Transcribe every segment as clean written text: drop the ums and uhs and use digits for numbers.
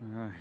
All right.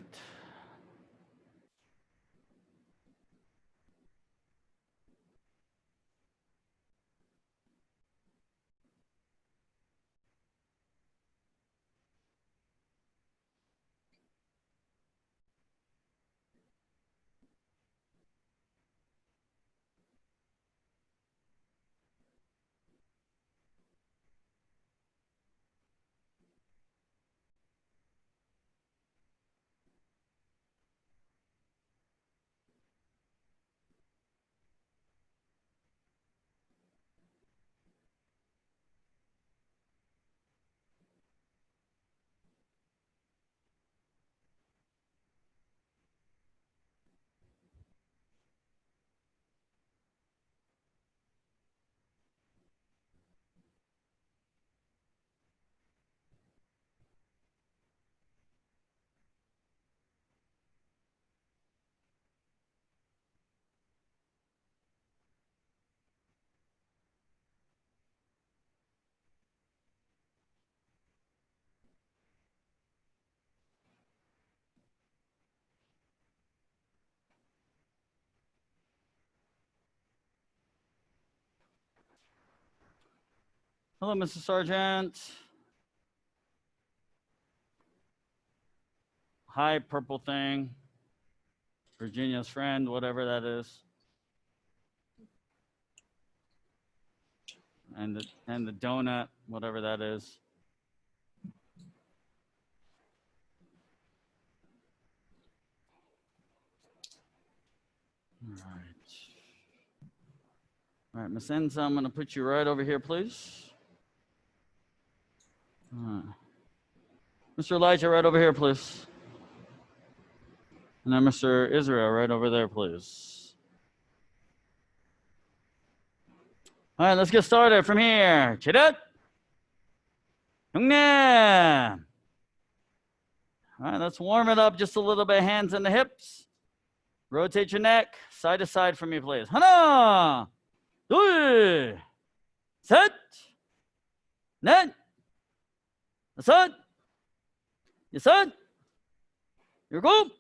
Hello, Mr. Sergeant. Hi, purple thing. Virginia's friend, whatever that is. And the donut, whatever that is. All right. All right, Miss Enza, I'm going to put you right over here, please. Mr. Elijah, right over here, please. And then Mr. Israel, right over there, please. All right, let's get started from here. Chidut. Youngnan. All right, let's warm it up just a little bit. Hands in the hips. Rotate your neck side to side for me, please. 하나, 둘, 셋, 넷, 다섯, 여섯, 일곱,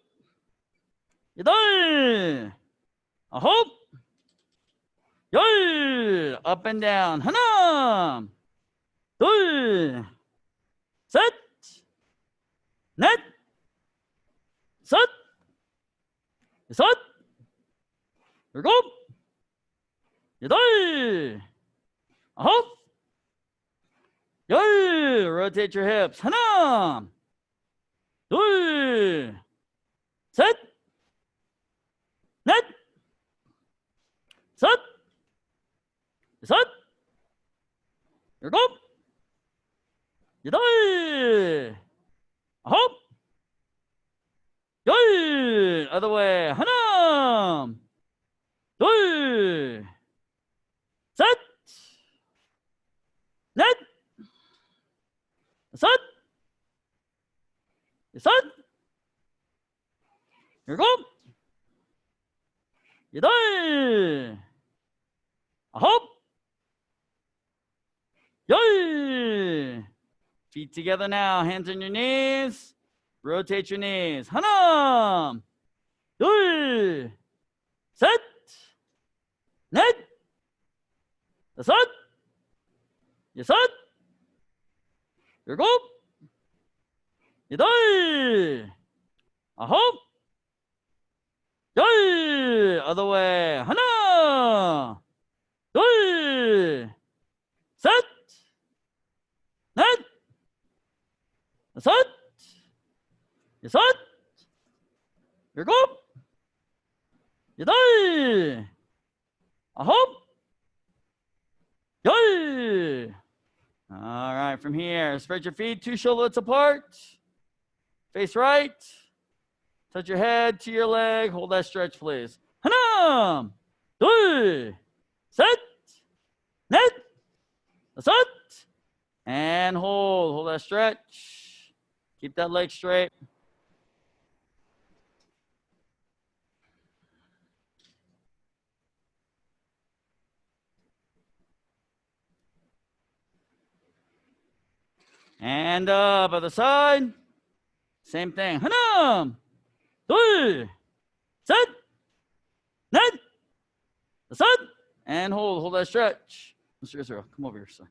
여덟, 아홉, 열. Up and down. 하나, 둘, 셋, 넷, 다섯, 여섯, 일곱, 여덟, 아홉, 열. Rotate your hips. 하나, 둘, 셋, 넷, 다섯, 여섯, 일곱, 여덟, 아홉, 열. Other way. 하나, 둘, 셋, 넷, 다섯, 여섯, 일곱, 여덟, 아홉, 열. Feet together now. Hands on your knees. Rotate your knees. 하나, 둘, 셋, 넷, 다섯, 여섯, 일곱, 여덟, 아홉, 열. Other way. 하나, 둘, 셋, 넷, 다섯, 여섯, 일곱, 여덟, 아홉, 열. All right, from here, spread your feet 2 shoulder widths apart. Face right. Touch your head to your leg. Hold that stretch, please. 하나, 둘, 셋, 넷, 다섯, and hold. Hold that stretch. Keep that leg straight. And up, other side. Same thing. 하나, 둘, 셋, 넷, 다섯, and hold that stretch. Mr. Israel, come over here, sir.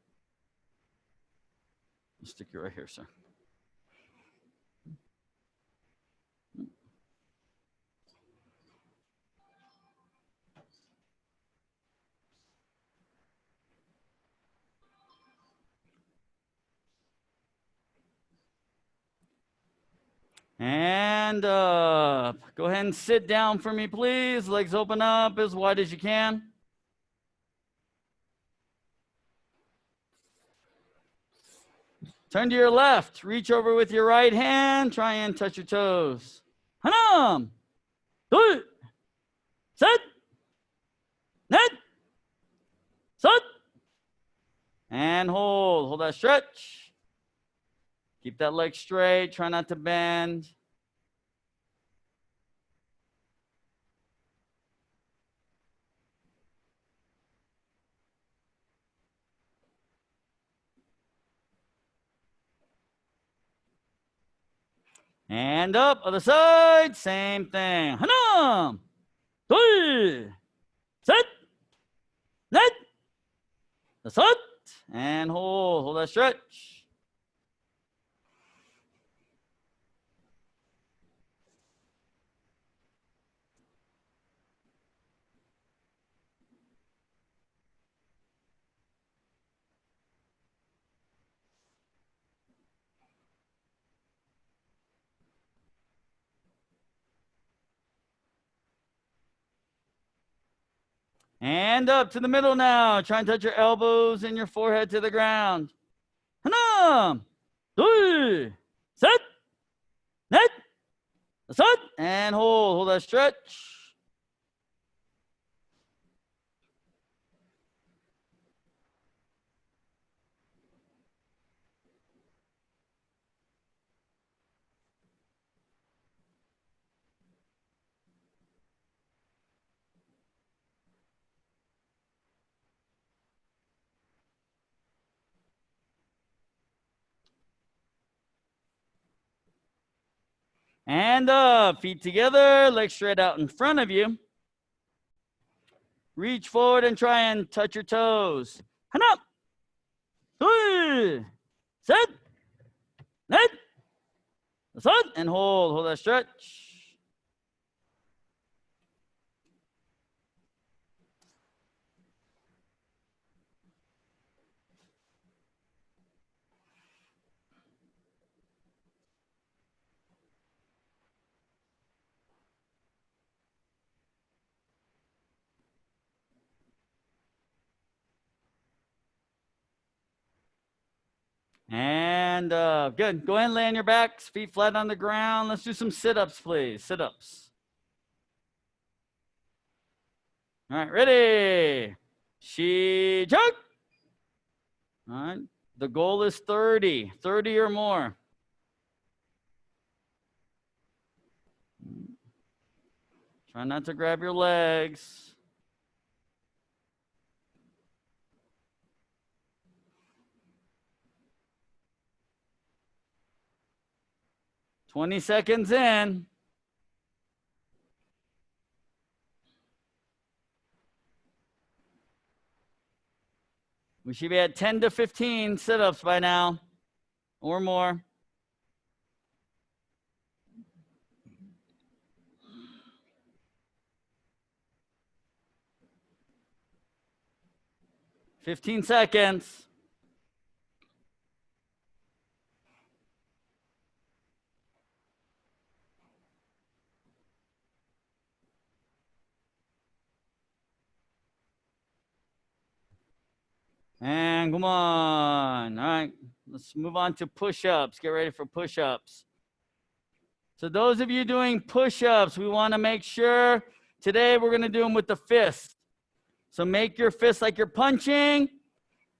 I'll stick you right here, sir. And up. Go ahead and sit down for me, please. Legs open up as wide as you can. Turn to your left. Reach over with your right hand. Try and touch your toes. 하나, 둘, 셋, 넷, 다섯. And hold. Hold that stretch. Keep that leg straight. Try not to bend. And up, other side, same thing. 하나, 둘, 셋, 넷, 다섯, and hold that stretch. And up to the middle now. Try and touch your elbows and your forehead to the ground. 하나, 둘, 셋, 넷, 다섯, and hold that stretch. And up, feet together, legs straight out in front of you. Reach forward and try and touch your toes. 하나, 둘, 셋, 넷, 다섯, and hold that stretch. And good. Go ahead and lay on your backs, feet flat on the ground. Let's do some sit-ups, please. Sit-ups. All right, ready? 시작. All right. The goal is 30 or more. Try not to grab your legs. $20 in. We should be at 10 to 15 sit-ups by now or more. $15 seconds. And come on. All right, let's move on to push-ups. Get ready for push-ups. So those of you doing push-ups, we want to make sure today we're going to do them with the fist. So make your fist like you're punching,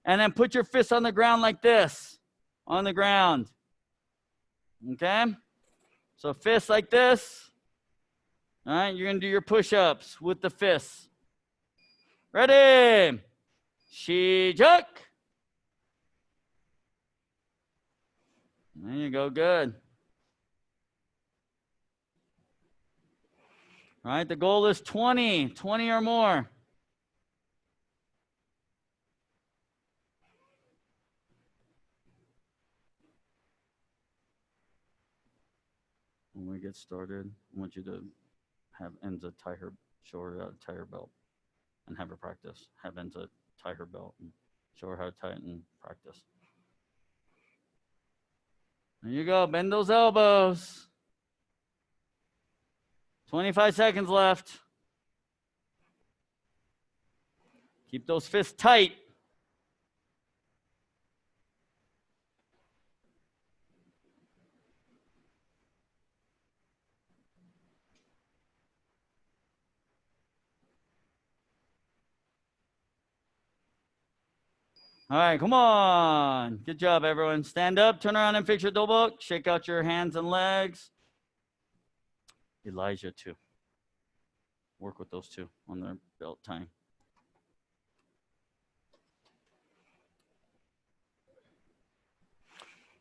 and then put your fist on the ground like this, on the ground. Okay? So fist like this. All right, you're going to do your push-ups with the fists. Ready? 시작. There you go, good. All right, the goal is 20 or more. When we get started, I want you to have Enza show her how to tie her belt and have her practice. Have Enza tie her belt and show her how to tie it and practice. There you go. Bend those elbows. 25 seconds left. Keep those fists tight. All right, come on. Good job, everyone. Stand up, turn around and fix your dobok. Shake out your hands and legs. Elijah, too. Work with those two on their belt tying.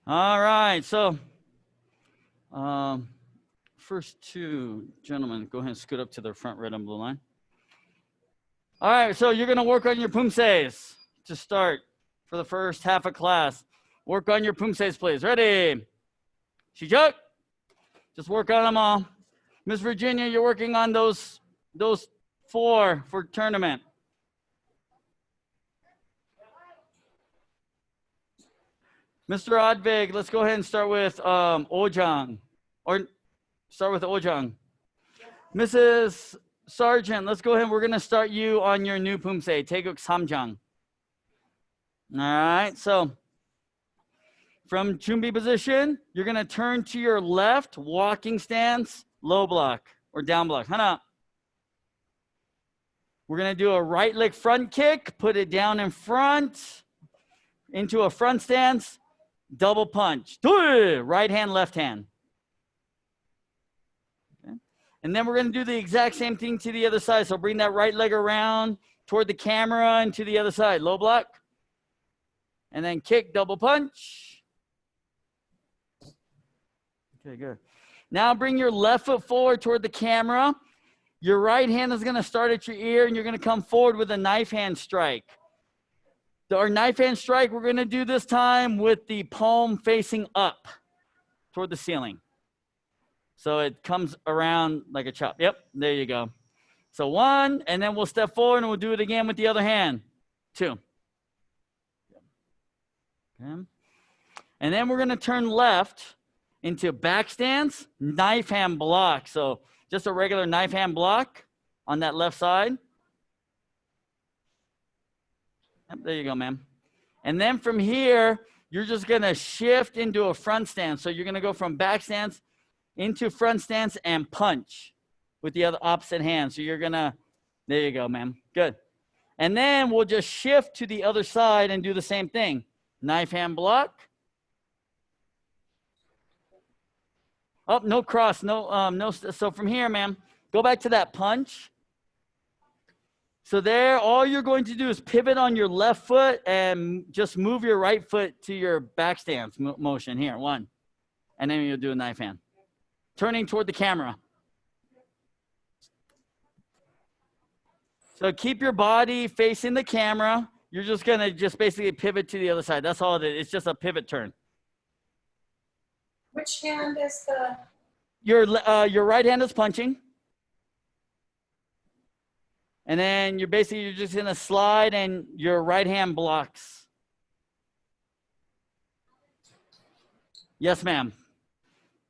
All right, so first two gentlemen, go ahead and scoot up to the front red and blue line. All right, so you're going to work on your Poomsaes to start for the first half of class. Work on your Poomsaes, please. Ready? Shijak. Just work on them all. Miss Virginia, you're working on those 4 for tournament. Mr. Advig, let's go ahead and start with Ojang. Or start with Ojang. Mrs. Sargent, let's go ahead. We're going to start you on your new Poomsae, Taeguk Samjang. All right, so from Chumbi position, you're going to turn to your left, walking stance, low block or down block. Hana. We're going to do a right leg front kick, put it down in front, into a front stance, double punch. Right hand, left hand. Okay. And then we're going to do the exact same thing to the other side. So bring that right leg around toward the camera and to the other side. Low block. And then kick, double punch. Okay, good. Now bring your left foot forward toward the camera. Your right hand is going to start at your ear, and you're going to come forward with a knife hand strike. Our knife hand strike, we're going to do this time with the palm facing up toward the ceiling. So it comes around like a chop. Yep, there you go. So 1, and then we'll step forward, and we'll do it again with the other hand. 2. Okay. And then we're going to turn left into back stance, knife hand block. So just a regular knife hand block on that left side. Yep, there you go, ma'am. And then from here, you're just going to shift into a front stance. So you're going to go from back stance into front stance and punch with the other opposite hand. So you're going to, there you go, ma'am. Good. And then we'll just shift to the other side and do the same thing. Knife hand block. Oh, no cross, no. So from here, ma'am, go back to that punch. So there, all you're going to do is pivot on your left foot and just move your right foot to your back stance motion here. 1. And then you'll do a knife hand. Turning toward the camera. So keep your body facing the camera. You're just going to basically pivot to the other side. That's all it is. It's just a pivot turn. Which hand is the? Your right hand is punching. And then you're just going to slide and your right hand blocks. Yes, ma'am.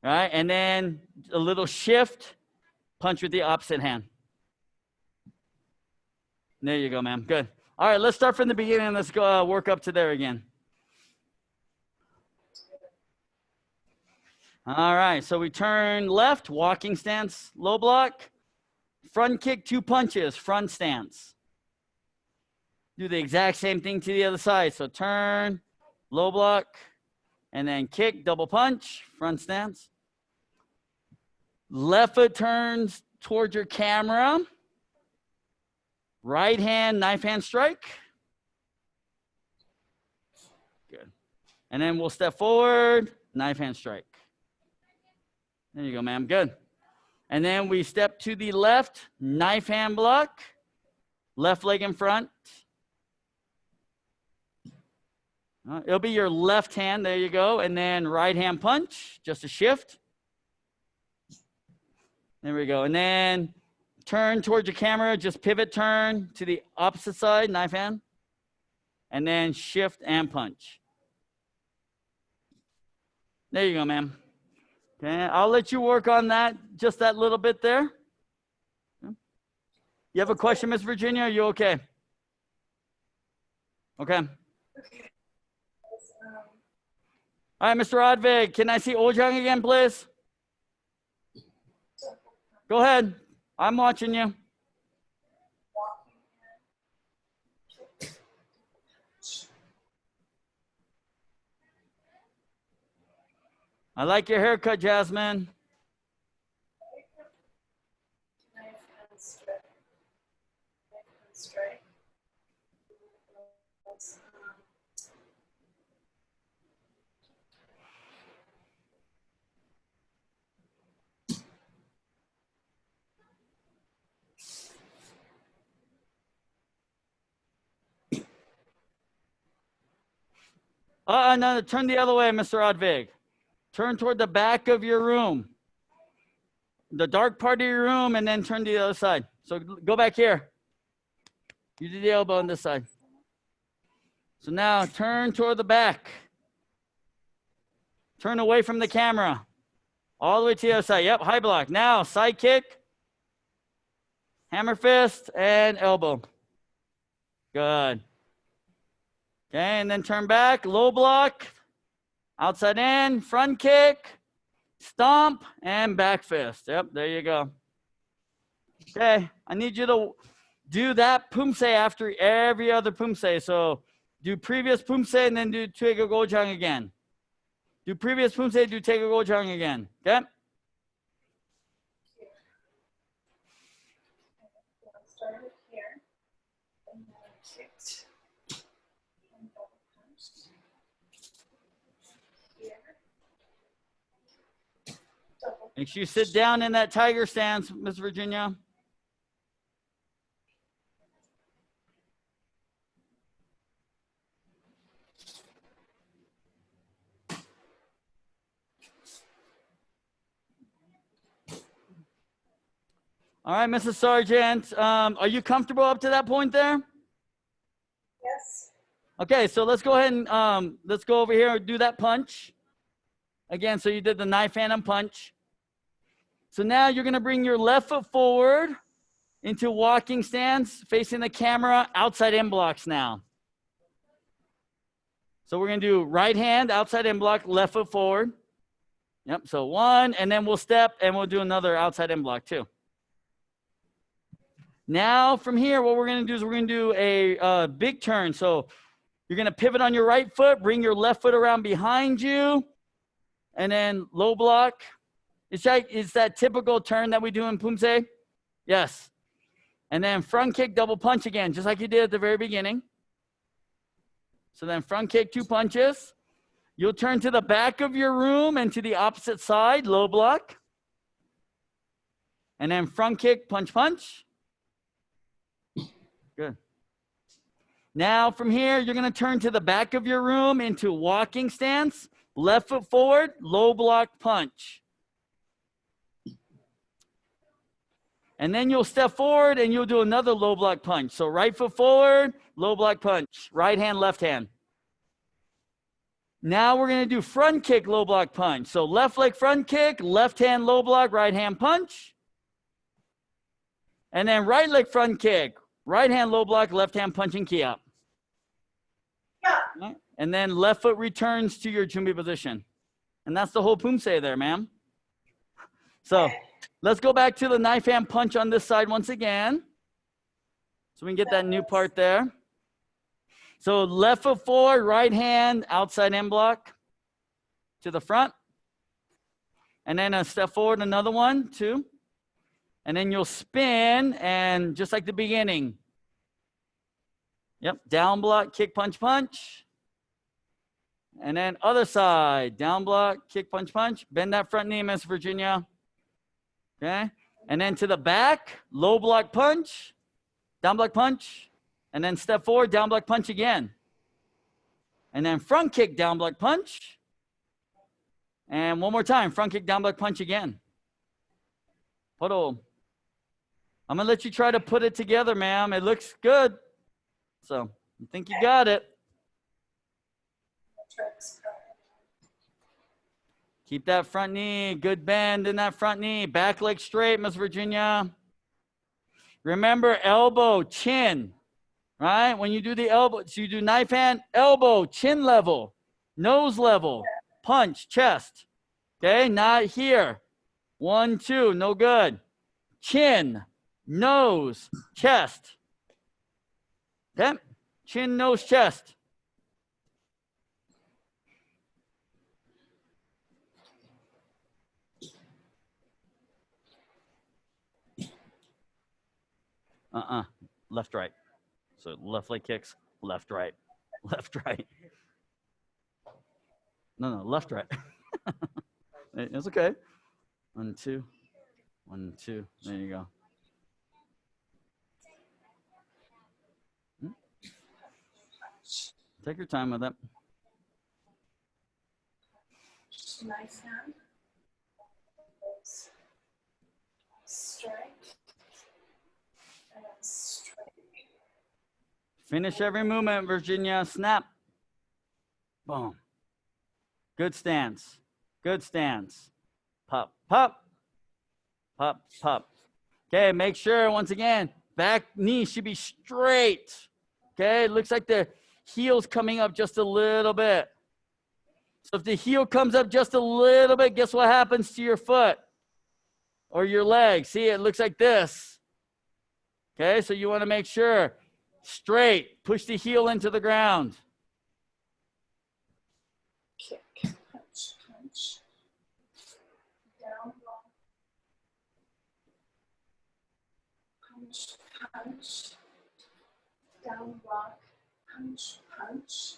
All right. And then a little shift, punch with the opposite hand. There you go, ma'am. Good. All right, let's start from the beginning. Let's go work up to there again. All right, so we turn left, walking stance, low block, front kick, 2 punches, front stance. Do the exact same thing to the other side. So turn, low block, and then kick, double punch, front stance. Left foot turns towards your camera. Right hand, knife hand strike. Good. And then we'll step forward, knife hand strike. There you go, ma'am. Good. And then we step to the left, knife hand block, left leg in front. It'll be your left hand, there you go. And then right hand punch, just a shift. There we go. And then turn towards your camera, just pivot turn to the opposite side, knife hand. And then shift and punch. There you go, ma'am. Okay, I'll let you work on that, just that little bit there. You have a question, Miss Virginia? Are you okay? Okay. All right, Mr. Odvig, can I see Ojang again, please? Go ahead. I'm watching you. I like your haircut, Jasmine. No, turn the other way, Mr. Odvig. Turn toward the back of your room, the dark part of your room, and then turn to the other side. So go back here. You do the elbow on this side. So now turn toward the back. Turn away from the camera. All the way to the other side. Yep, high block. Now side kick, hammer fist, and elbow. Good. Okay, and then turn back, low block. Outside in, front kick, stomp, and back fist. Yep, there you go. Okay, I need you to do that Poomsae after every other Poomsae. So do previous Poomsae and then do Taekwondo Gojang again. Do previous Poomsae, do Taekwondo Gojang again. Okay? Started here and then kicked. Make sure you sit down in that tiger stance, Miss Virginia. All right, Mrs. Sargent, are you comfortable up to that point there? Yes. Okay, so let's go ahead and let's go over here and do that punch. Again, so you did the knife hand and punch. So now you're going to bring your left foot forward into walking stance, facing the camera, outside in blocks now. So we're going to do right hand, outside in block, left foot forward. Yep, so one, and then we'll step, and we'll do another outside in block too. Now from here, what we're going to do is we're going to do a big turn. So you're going to pivot on your right foot, bring your left foot around behind you, and then low block. It's that typical turn that we do in Poomsae. Yes. And then front kick, double punch again, just like you did at the very beginning. So then front kick, 2 punches. You'll turn to the back of your room and to the opposite side, low block. And then front kick, punch, punch. Good. Now from here, you're going to turn to the back of your room into walking stance, left foot forward, low block punch. And then you'll step forward and you'll do another low block punch. So right foot forward, low block punch, right hand, left hand. Now we're going to do front kick, low block punch. So left leg front kick, left hand low block, right hand punch. And then right leg front kick, right hand low block, left hand punch and key up. Yeah. Right. And then left foot returns to your Jumbi position. And that's the whole Poomsae there, ma'am. So let's go back to the knife hand punch on this side once again. So we can get that new part there. So left foot forward, right hand, outside in block to the front. And then a step forward, another one, 2. And then you'll spin and just like the beginning. Yep, down block, kick, punch, punch. And then other side, down block, kick, punch, punch. Bend that front knee, Miss Virginia. Okay, And then to the back, low block punch, down block punch. And then step forward, down block punch again. And then front kick, down block punch. And one more time, front kick, down block punch again. Photo. I'm going to let you try to put it together, ma'am. It looks good. So I think you got it. Keep that front knee. Good bend in that front knee. Back leg straight, Miss Virginia. Remember, elbow, chin. Right? When you do the elbow, so you do knife hand, elbow, chin level, nose level, punch, chest. Okay? Not here. 1, 2. No good. Chin, nose, chest. Okay? Chin, nose, chest. Left, right. So left leg kicks, left, right, left, right. No, left, right. It's okay. 1, 2. 1, 2. There you go. Take your time with it. Nice hand. Straight. And then straight. Finish every movement, Virginia. Snap. Boom. Good stance. Good stance. Pop, pop. Pop, pop. Okay, make sure, once again, back knee should be straight. Okay, it looks like the heel's coming up just a little bit. So if the heel comes up just a little bit, guess what happens to your foot or your leg? See, it looks like this. Okay, so you want to make sure straight, push the heel into the ground. Kick, punch, punch. Down, block. Punch, punch. Down, block. Punch, punch.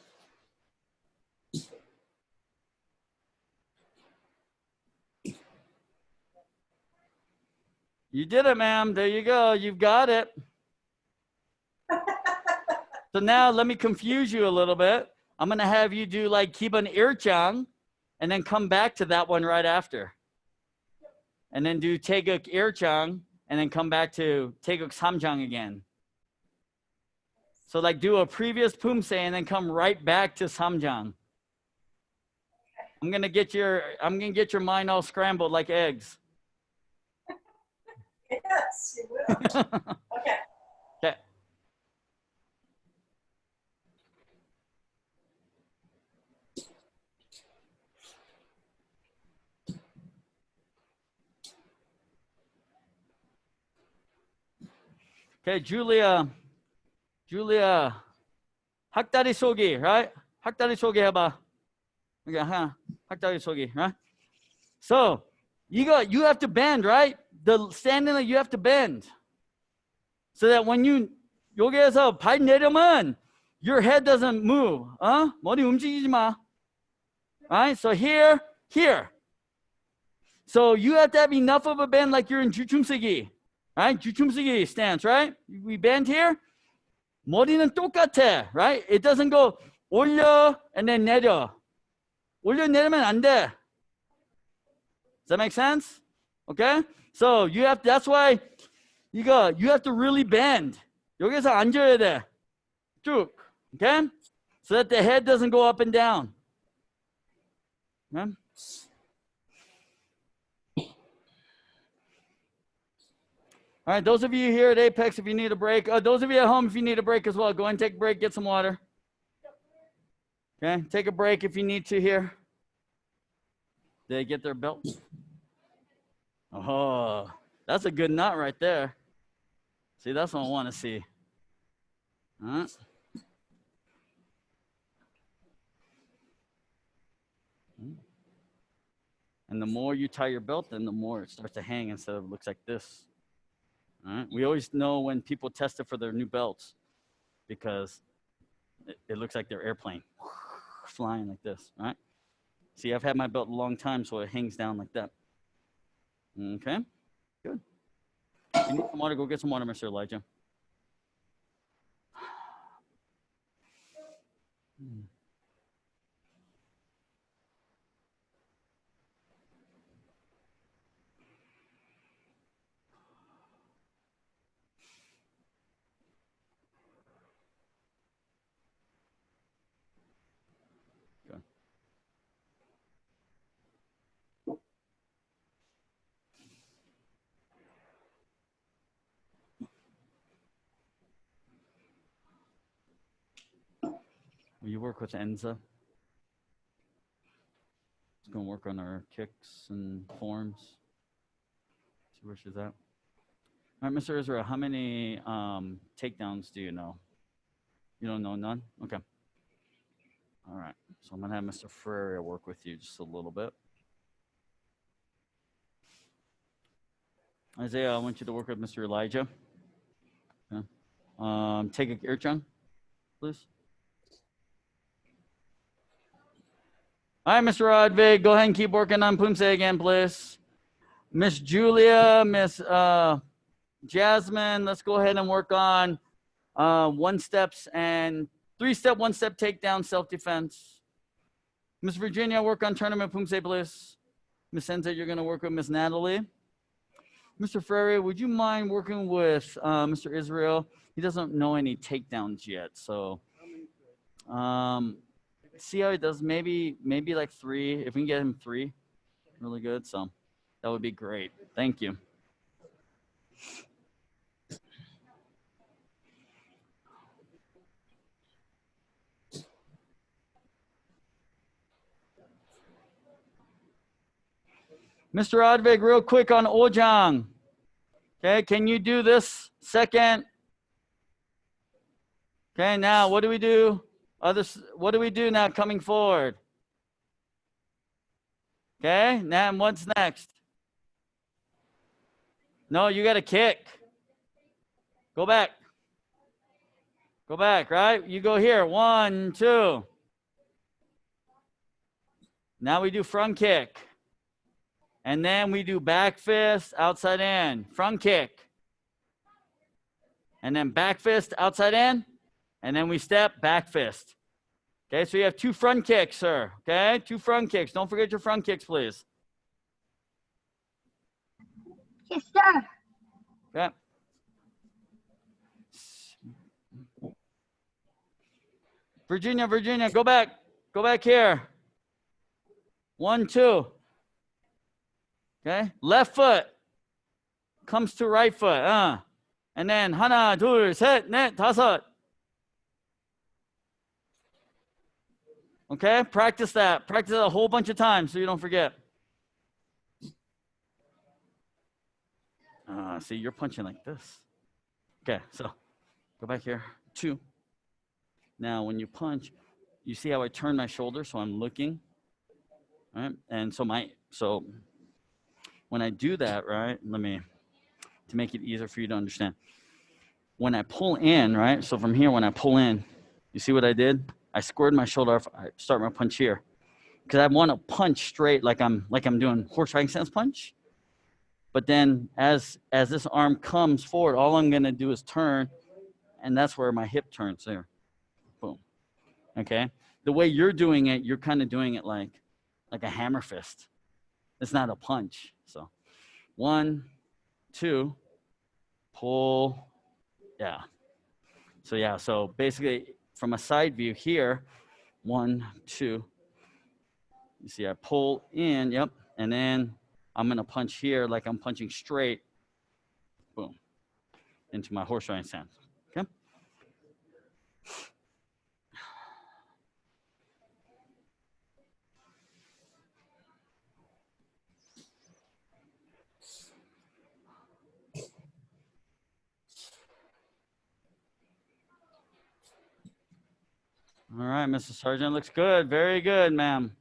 You did it, ma'am. There you go. You've got it. So now let me confuse you a little bit. I'm going to have you do like Kiban Irchang and then come back to that one right after. And then do Taeguk Irchang and then come back to Taeguk Samjang again. So like do a previous Poomsae and then come right back to Samjang. I'm going to get your mind all scrambled like eggs. Yes, you will. Okay. Okay. Okay, Julia, 학다리 쏘기, right? 학다리 쏘기 해봐. Okay, 학다리 쏘기, right? So, you have to bend, right? The standing, you have to bend. So that when you, 여기에서 발 내리면, your head doesn't move. 머리 움직이지 마. Right? So here. So you have to have enough of a bend like you're in 주춤쓰기. Right? 주춤쓰기 stance, right? We bend here. 머리는 똑같아, right? It doesn't go 올려 and then 내려. 올려 내리면 안 돼. Does that make sense? Okay? So that's why you have to really bend. 여기서 앉아야 돼. 쭉. Okay? So that the head doesn't go up and down. Okay? All right, those of you here at Apex, if you need a break, those of you at home, if you need a break as well, go ahead and take a break, get some water. Okay, take a break if you need to here. Did they get their belt? Oh, that's a good knot right there. See, that's what I want to see. Huh? And the more you tie your belt, then the more it starts to hang instead of looks like this. All right? We always know when people test it for their new belts because it looks like their airplane flying like this. All right? See, I've had my belt a long time, so it hangs down like that. Okay, good. You need some water? Go get some water, Mr. Elijah. Good. Will you work with Enza? It's going to work on our kicks and forms. See where she's at. All right, Mr. Israel, how many takedowns do you know? You don't know none? Okay. All right. So I'm going to have Mr. Ferreira work with you just a little bit. Isaiah, I want you to work with Mr. Elijah. Okay. Take a gear, John, please. All right, Mr. Rodvig, go ahead and keep working on Poomsae again, please. Miss Julia, Miss Jasmine, let's go ahead and work on one steps and 3-step, 1-step takedown, self-defense. Miss Virginia, work on tournament Poomsae, please. Miss Enza, you're going to work with Miss Natalie. Mr. Ferreira, would you mind working with Mr. Israel? He doesn't know any takedowns yet, so see how he does. Maybe like 3. If we can get him 3, really good. So that would be great. Thank you. Mr. Advig, real quick on Ojang. Okay, can you do this second? Okay, now what do we do? What do we do now coming forward? Okay, now what's next? No, you got to kick. Go back. Go back, right? You go here. 1, 2. Now we do front kick. And then we do back fist, outside in, front kick. And then back fist, outside in. And then we step, back fist. Okay, so you have 2 front kicks, sir. Okay, 2 front kicks. Don't forget your front kicks, please. Yes, sir. Okay. Virginia, go back. Go back here. 1, 2. Okay, left foot comes to right foot. And then 하나, 둘, 셋, 넷, 다섯. Okay, practice that. Practice it a whole bunch of times so you don't forget. See, you're punching like this. Okay, so go back here. 2. Now, when you punch, you see how I turn my shoulder, so I'm looking, right? And so when I do that, right, to make it easier for you to understand. When I pull in, right, so from here, when I pull in, you see what I did? I squared my shoulder off. I start my punch here because I want to punch straight like I'm doing horse riding stance punch. But then as this arm comes forward, all I'm going to do is turn, and that's where my hip turns there. Boom. Okay? The way you're doing it, you're kind of doing it like a hammer fist. It's not a punch. So 1, 2, pull. Yeah. So basically from a side view here, 1, 2. You see I pull in, yep. And then I'm going to punch here like I'm punching straight. Boom. Into my horse riding stance. Okay? All right, Mrs. Sargent, looks good. Very good, ma'am.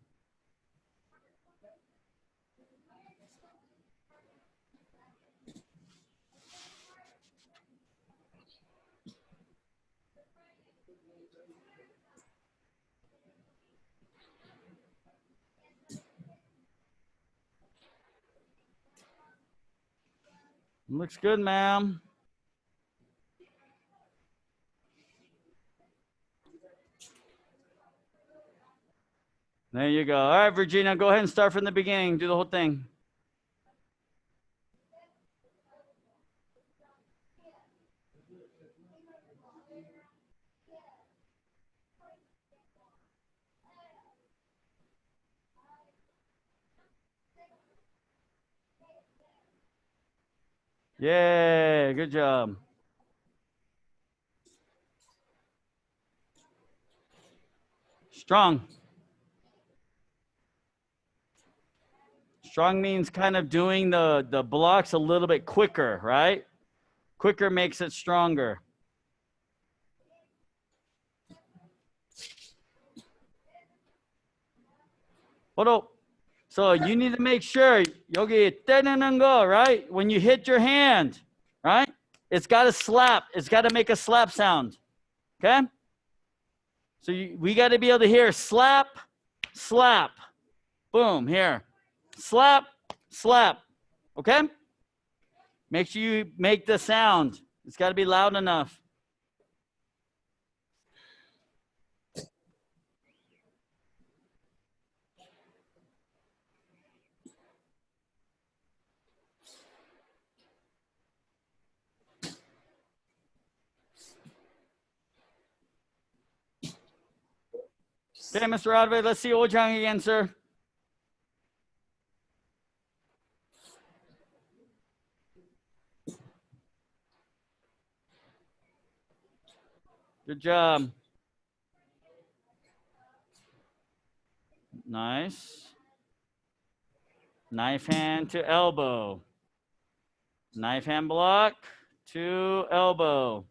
Looks good, ma'am. There you go. All right, Virginia, go ahead and start from the beginning. Do the whole thing. Yay, good job. Strong. Strong means kind of doing the blocks a little bit quicker, right? Quicker makes it stronger. Hold up. So you need to make sure 여기 때리는 거, right? When you hit your hand, right? It's got to slap. It's got to make a slap sound. Okay? So we got to be able to hear slap, slap. Boom, here. Slap, slap. Okay? Make sure you make the sound. It's got to be loud enough. Okay, Mr. Rodway, let's see Ojang again, sir. Good job. Nice. Knife hand to elbow. Knife hand block to elbow.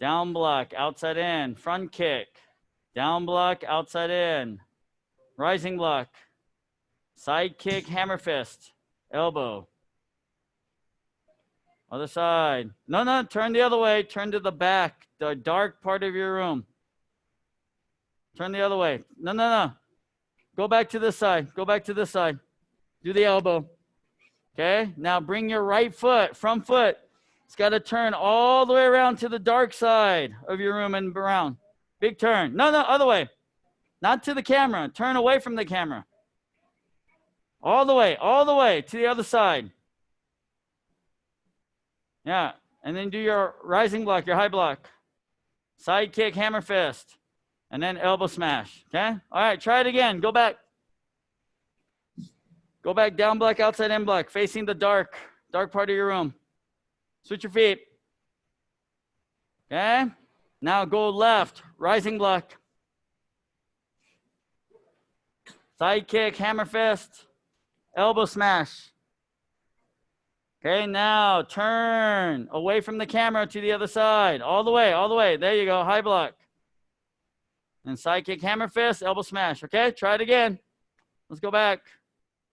Down block, outside in, front kick. Down block, outside in. Rising block. Side kick, hammer fist. Elbow. Other side. No, turn the other way. Turn to the back, the dark part of your room. Turn the other way. No. Go back to this side. Go back to this side. Do the elbow. Okay, now bring your right foot, front foot. It's got to turn all the way around to the dark side of your room and around. Big turn. No, other way. Not to the camera. Turn away from the camera. All the way to the other side. Yeah, and then do your rising block, your high block. Side kick, hammer fist, and then elbow smash, okay? All right, try it again. Go back. Go back, down block, outside in block, facing the dark part of your room. Switch your feet. Okay? Now go left, rising block. Side kick, hammer fist, elbow smash. Okay, now turn away from the camera to the other side. All the way. There you go, high block. And side kick, hammer fist, elbow smash. Okay, try it again. Let's go back.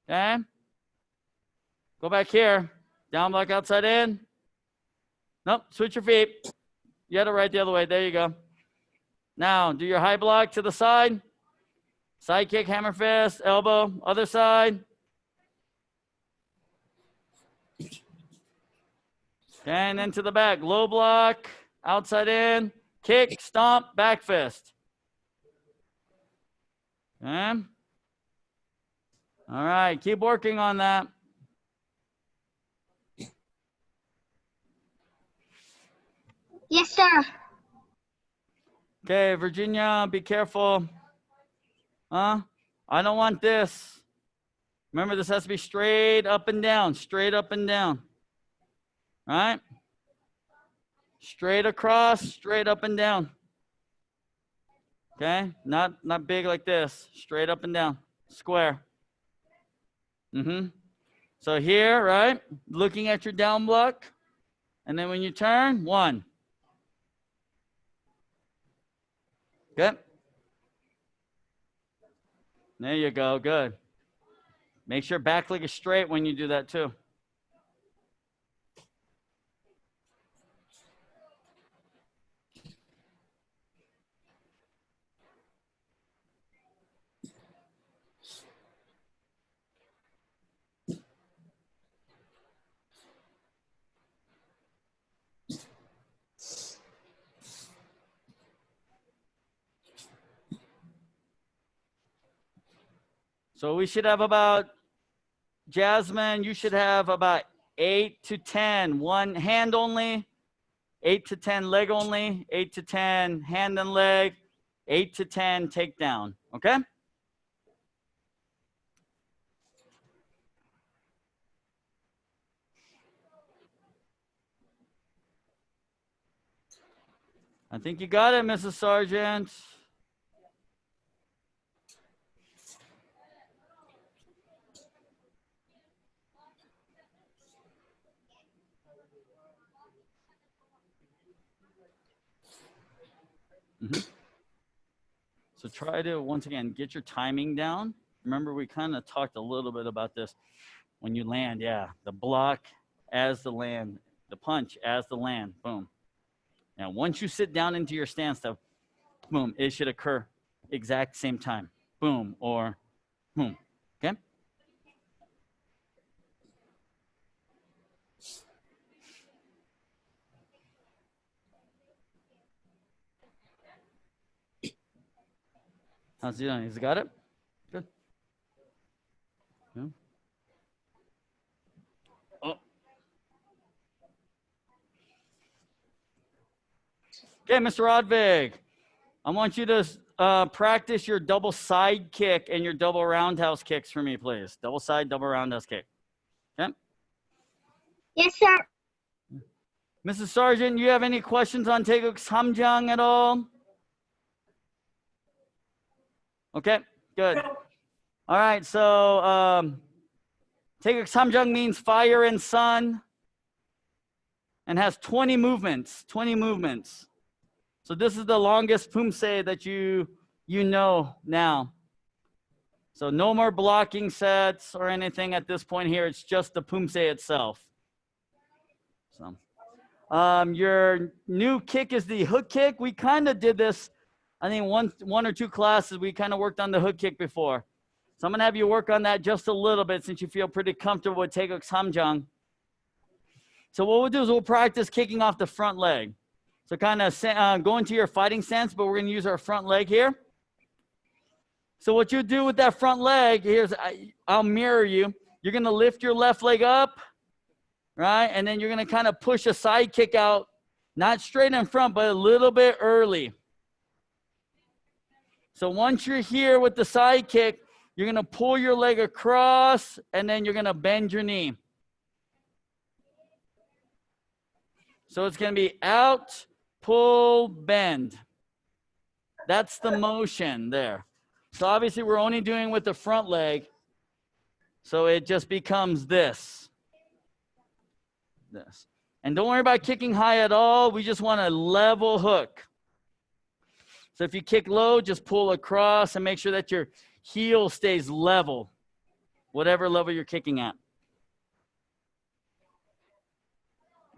Okay? Go back here. Down block, outside in. Nope, switch your feet. You had it right the other way. There you go. Now, do your high block to the side. Side kick, hammer fist, elbow, other side. And then to the back. Low block, outside in, kick, stomp, back fist. Okay. All right, keep working on that. Yes, sir. Okay, Virginia, be careful. I don't want this. Remember, this has to be straight up and down, straight up and down. Right? Straight across, straight up and down. Okay? Not big like this. Straight up and down. Square. So here, right? Looking at your down block. And then when you turn, 1. Okay? There you go. Good. Make sure back leg is straight when you do that too. So we should have about, Jasmine, you should have about 8 to 10, one hand only, 8 to 10 leg only, 8 to 10 hand and leg, 8 to 10 takedown, okay? I think you got it, Mrs. Sargent. So try to, once again, get your timing down. Remember, we kind of talked a little bit about this. When you land, yeah, the block as the land, the punch as the land, boom. Now, once you sit down into your stance, though, boom, it should occur exact same time. Boom or boom, okay? How's he doing? He's got it? Good. Yeah. Oh. Okay, Mr. Rodvig, I want you to practice your double side kick and your double roundhouse kicks for me, please. Double side, double roundhouse kick. Okay? Yes, sir. Mrs. Sargent, you have any questions on Taekwondo Samjang at all? Okay, good. All right, so Taekwondo Samjang means fire and sun and has 20 movements, 20 movements. So this is the longest Poomsae that you know now. So no more blocking sets or anything at this point here. It's just the Poomsae itself. So your new kick is the hook kick. We kind of did this, I think one or two classes, we kind of worked on the hook kick before. So I'm going to have you work on that just a little bit since you feel pretty comfortable with Taekwondo Samjang. So what we'll do is we'll practice kicking off the front leg. So kind of go into your fighting stance, but we're going to use our front leg here. So what you do with that front leg, I'll mirror you. You're going to lift your left leg up, right? And then you're going to kind of push a side kick out, not straight in front, but a little bit early. So once you're here with the side kick, you're going to pull your leg across, and then you're going to bend your knee. So it's going to be out, pull, bend. That's the motion there. So obviously we're only doing with the front leg. So it just becomes this. This. And don't worry about kicking high at all. We just want a level hook. So if you kick low, just pull across and make sure that your heel stays level, whatever level you're kicking at.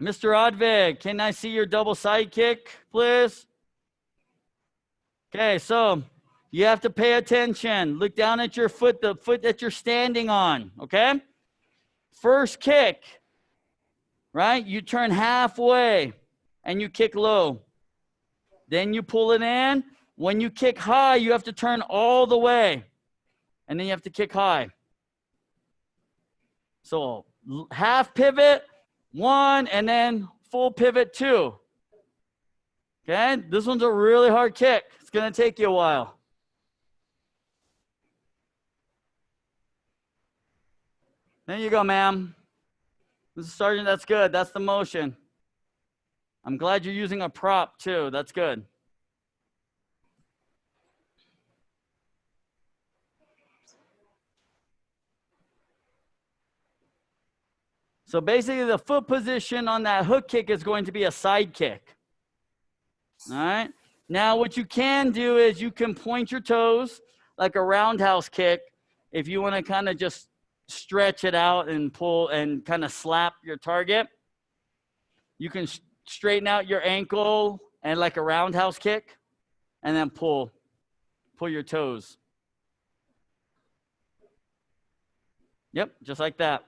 Mr. Odvig, can I see your double side kick, please? Okay, so you have to pay attention. Look down at your foot, the foot that you're standing on, okay? First kick, right? You turn halfway and you kick low. Then you pull it in. When you kick high, you have to turn all the way. And then you have to kick high. So half pivot, 1, and then full pivot 2. Okay, this one's a really hard kick. It's going to take you a while. There you go, ma'am. Mrs. Sergeant, that's good. That's the motion. I'm glad you're using a prop too. That's good. So basically the foot position on that hook kick is going to be a side kick. All right. Now what you can do is you can point your toes like a roundhouse kick if you want to kind of just stretch it out and pull and kind of slap your target. You can straighten out your ankle and like a roundhouse kick and then pull your toes. Yep, just like that.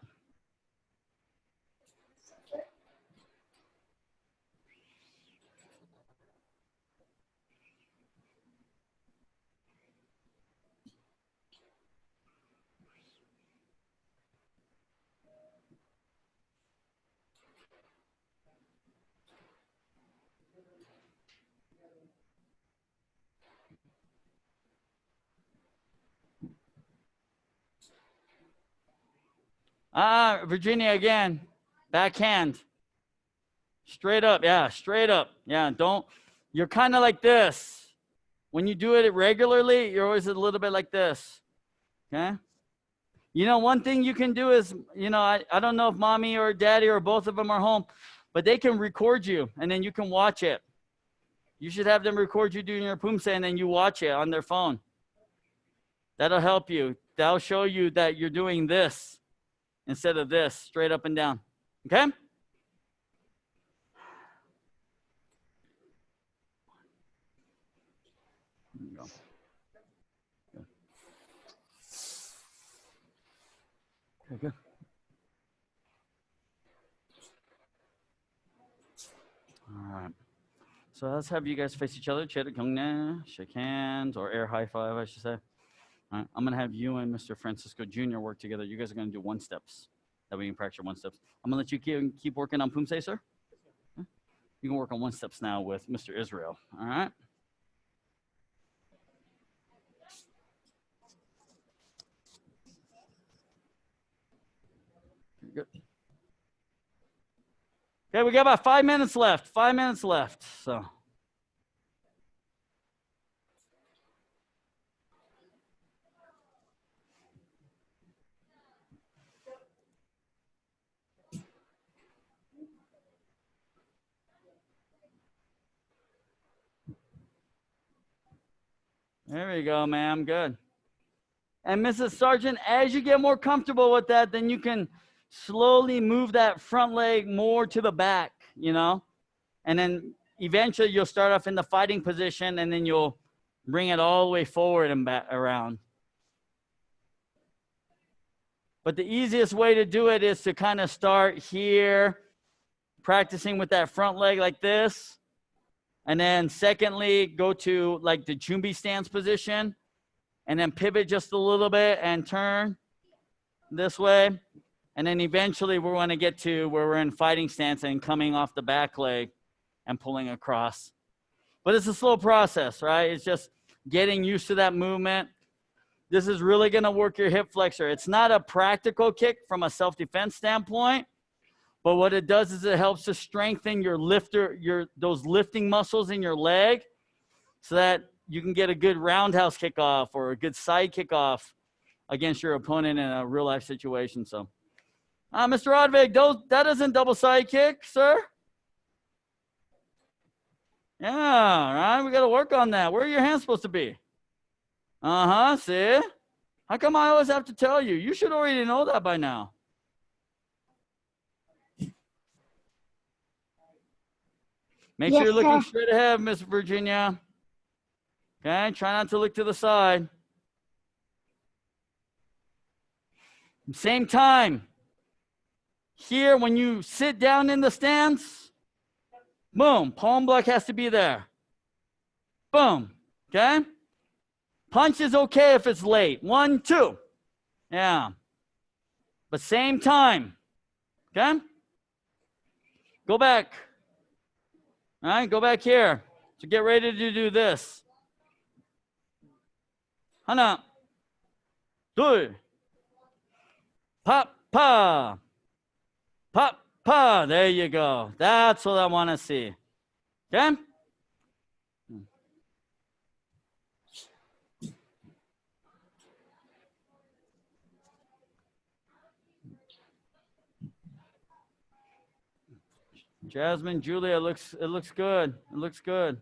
Virginia again. Backhand. Straight up. Yeah, straight up. Yeah, don't. You're kind of like this. When you do it regularly, you're always a little bit like this. Okay? You know, one thing you can do is, you know, I don't know if mommy or daddy or both of them are home, but they can record you and then you can watch it. You should have them record you doing your Poomsae and then you watch it on their phone. That'll help you. That'll show you that you're doing this instead of this, straight up and down. Okay? There you go. Okay, good. All right. So let's have you guys face each other. Shake hands, or air high five, I should say. All right. I'm going to have you and Mr. Francisco Jr. work together. You guys are going to do one steps. That way you can practice one steps. I'm going to let you keep working on Poomsae, sir. You can work on one steps now with Mr. Israel. All right. Good. Okay, we got about 5 minutes left. 5 minutes left. So. There we go, ma'am. Good. And Mrs. Sargent, as you get more comfortable with that, then you can slowly move that front leg more to the back, you know? And then eventually you'll start off in the fighting position and then you'll bring it all the way forward and back around. But the easiest way to do it is to kind of start here, practicing with that front leg like this. And then secondly, go to like the Chumbi stance position and then pivot just a little bit and turn this way. And then eventually we're going to get to where we're in fighting stance and coming off the back leg and pulling across. But it's a slow process, right? It's just getting used to that movement. This is really going to work your hip flexor. It's not a practical kick from a self-defense standpoint, but what it does is it helps to strengthen your those lifting muscles in your leg so that you can get a good roundhouse kickoff or a good side kickoff against your opponent in a real life situation. So, Mr. Rodvig, that isn't double side kick, sir. Yeah, all right, we got to work on that. Where are your hands supposed to be? See? How come I always have to tell you? You should already know that by now. Make sure you're looking straight ahead, Miss Virginia. Okay, try not to look to the side. Same time. Here, when you sit down in the stance, boom, palm block has to be there. Boom, okay? Punch is okay if it's late. 1, 2. Yeah. But same time. Okay? Go back. All right, go back here. So get ready to do this. Hana. 2. Pop, pa. Pop, pa. There you go. That's what I want to see. Okay? Jasmine, Julia, it looks good. It looks good.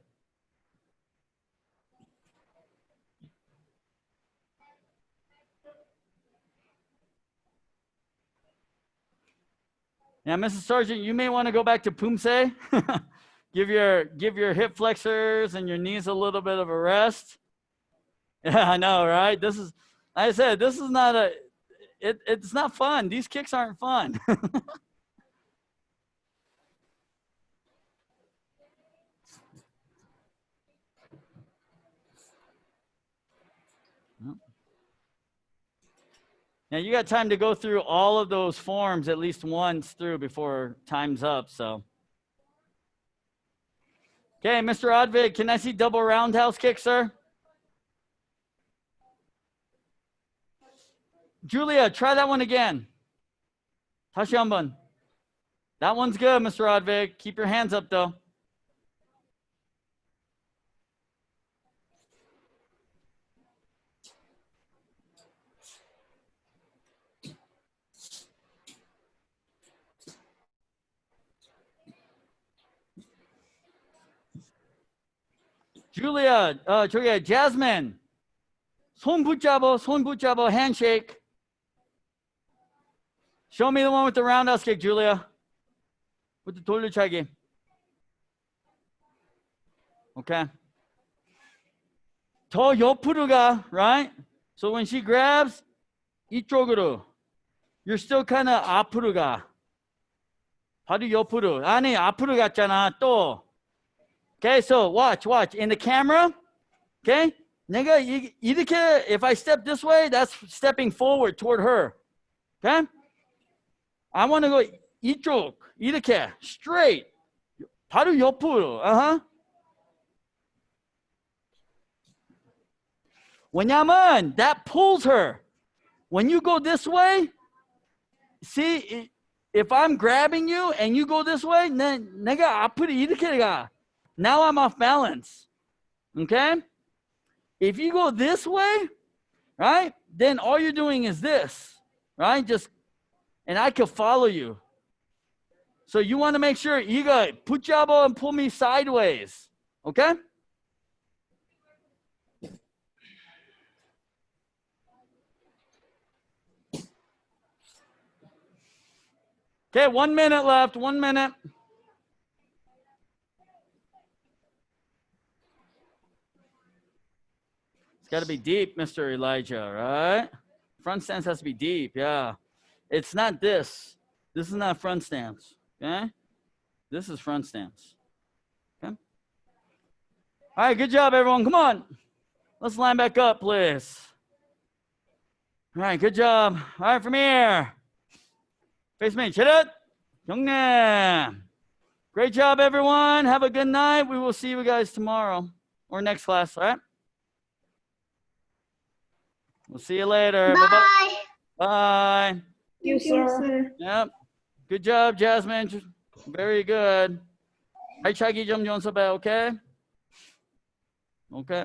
Now, Mrs. Sargent, you may want to go back to Poomsae. give your hip flexors and your knees a little bit of a rest. Yeah, I know, right? This is, like I said, this is not it's not fun. These kicks aren't fun. Now, you got time to go through all of those forms at least once through before time's up, so. Okay, Mr. Odvig, can I see double roundhouse kick, sir? Julia, try that one again. 다시 한번. That one's good, Mr. Rodvig. Keep your hands up, though. Julia, 저기 Jasmine. 손 붙잡아, handshake. Show me the one with the roundhouse kick, Julia. With the 돌려차기. Okay. 더 옆으로 가, right? So when she grabs, 이쪽으로. You're still kind of 앞으로 가. 바로 옆으로. 아니, 앞으로 갔잖아, 또. Okay, so watch. In the camera, okay? 내가 이렇게, if I step this way, that's stepping forward toward her. Okay? I want to go 이쪽, 이렇게, straight. 바로 옆으로. 왜냐면, that pulls her. When you go this way, see, if I'm grabbing you and you go this way, 내가 앞으로 이렇게 가. Now I'm off balance. Okay? If you go this way, right, then all you're doing is this, right? And I can follow you. So you want to make sure you got 붙잡아 and pull me sideways. Okay? Okay, 1 minute left. 1 minute. It's got to be deep, Mr. Elijah, right? Front stance has to be deep, yeah. It's not this. This is not front stance, okay? This is front stance, okay? All right, good job, everyone. Come on. Let's line back up, please. All right, good job. All right, from here. Face me, 차렷, 경례. Great job, everyone. Have a good night. We will see you guys tomorrow or next class, all right? We'll see you later. Bye. Bye. Thank you, sir. Yep. Good job, Jasmine. Very good. 발차기 좀 연습해, okay? Okay.